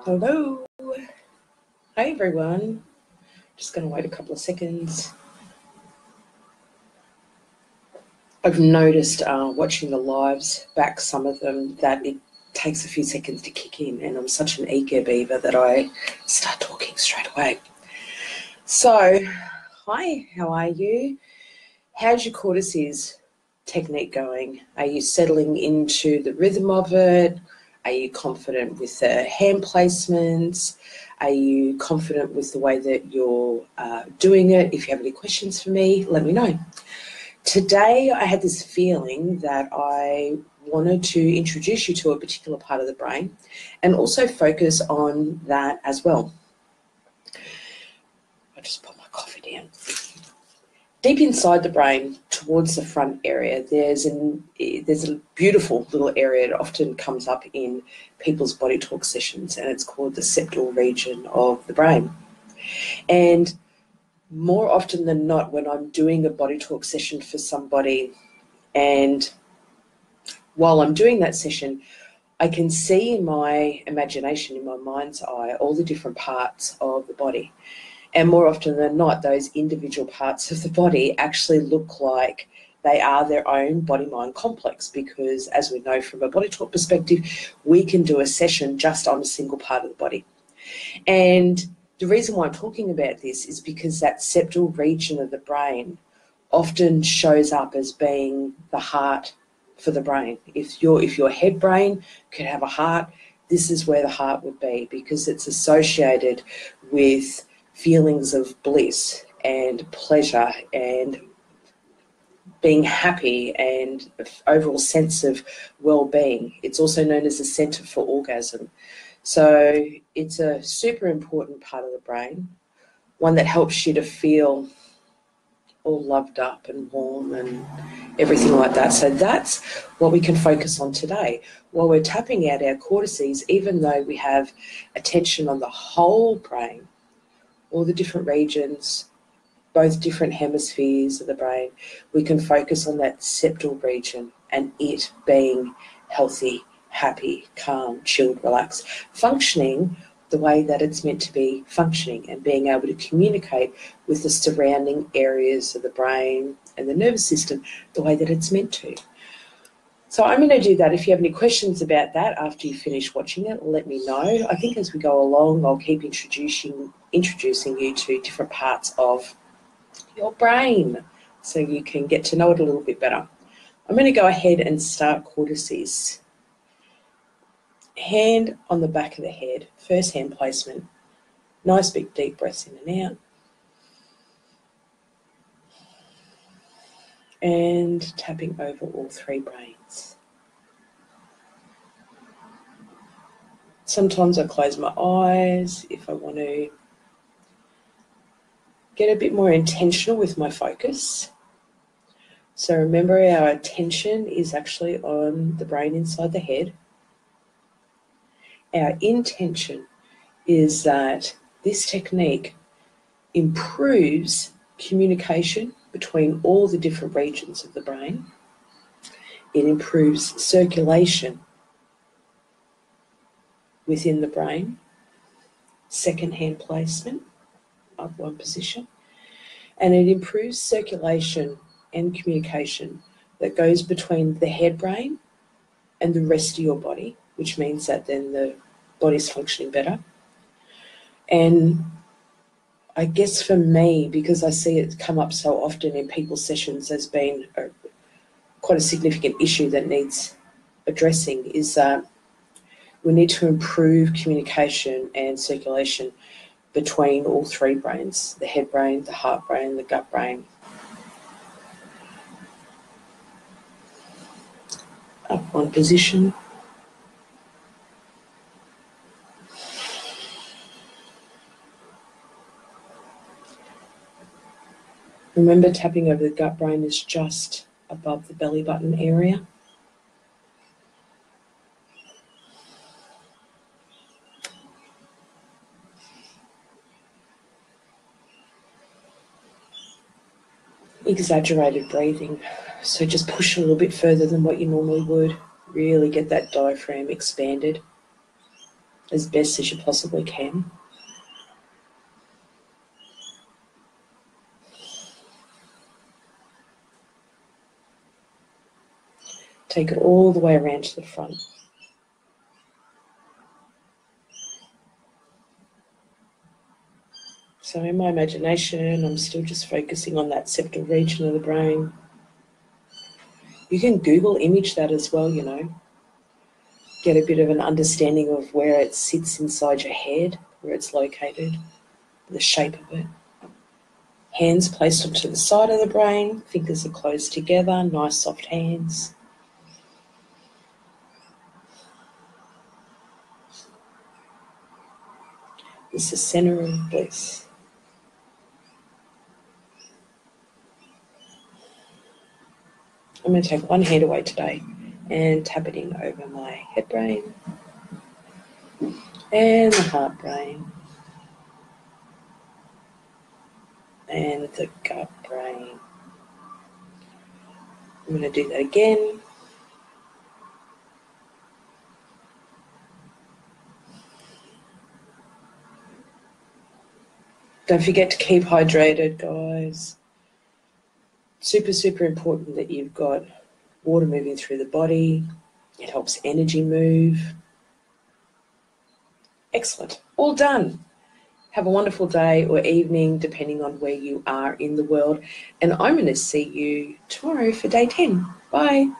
Hello. Hi, everyone. Just going to wait a couple of seconds. I've noticed watching the lives back, some of them, that it takes a few seconds to kick in, and I'm such an eager beaver that I start talking straight away. So, hi, how are you? How's your cortices technique going? Are you settling into the rhythm of it? Are you confident with the hand placements? Are you confident with the way that you're doing it? If you have any questions for me, let me know. Today, I had this feeling that I wanted to introduce you to a particular part of the brain and also focus on that as well. I'll just put my coffee down. Deep inside the brain, towards the front area, there's a beautiful little area that often comes up in people's body talk sessions, and it's called the septal region of the brain. And more often than not, when I'm doing a body talk session for somebody, and while I'm doing that session, I can see in my imagination, in my mind's eye, all the different parts of the body. And more often than not, those individual parts of the body actually look like they are their own body-mind complex, because as we know from a body talk perspective, we can do a session just on a single part of the body. And the reason why I'm talking about this is because that septal region of the brain often shows up as being the heart for the brain. If your head brain could have a heart, this is where the heart would be, because it's associated with feelings of bliss and pleasure and being happy and overall sense of well-being. It's also known as the center for orgasm. So it's a super important part of the brain, one that helps you to feel all loved up and warm and everything like that. So that's what we can focus on today. While we're tapping out our cortices, even though we have attention on the whole brain, all the different regions, both different hemispheres of the brain, we can focus on that septal region and it being healthy, happy, calm, chilled, relaxed, functioning the way that it's meant to be functioning, and being able to communicate with the surrounding areas of the brain and the nervous system the way that it's meant to. So I'm going to do that. If you have any questions about that after you finish watching it, let me know. I think as we go along, I'll keep introducing you to different parts of your brain so you can get to know it a little bit better. I'm going to go ahead and start cortices. Hand on the back of the head, first hand placement. Nice big deep breaths in and out. And tapping over all three brains. Sometimes I close my eyes if I want to get a bit more intentional with my focus. So remember, our attention is actually on the brain inside the head. Our intention is that this technique improves communication between all the different regions of the brain. It improves circulation within the brain. Second hand placement, up one position. And it improves circulation and communication that goes between the head brain and the rest of your body, which means that then the body's functioning better. And I guess for me, because I see it come up so often in people's sessions as being quite a significant issue that needs addressing, is that we need to improve communication and circulation between all three brains, the head brain, the heart brain, the gut brain. Up one position. Remember, tapping over the gut brain is just above the belly button area. Exaggerated breathing. So just push a little bit further than what you normally would. Really get that diaphragm expanded. as best as you possibly can. Take it all the way around to the front. So in my imagination, I'm still just focusing on that septal region of the brain. You can Google image that as well, you know. Get a bit of an understanding of where it sits inside your head, where it's located, the shape of it. Hands placed onto the side of the brain, fingers are closed together, nice soft hands. This is the center of bliss. I'm going to take one hand away today and tap it in over my head brain and the heart brain and the gut brain. I'm going to do that again. Don't forget to keep hydrated, guys. Super, super important that you've got water moving through the body. It helps energy move. Excellent. All done. Have a wonderful day or evening, depending on where you are in the world. And I'm going to see you tomorrow for day 10. Bye.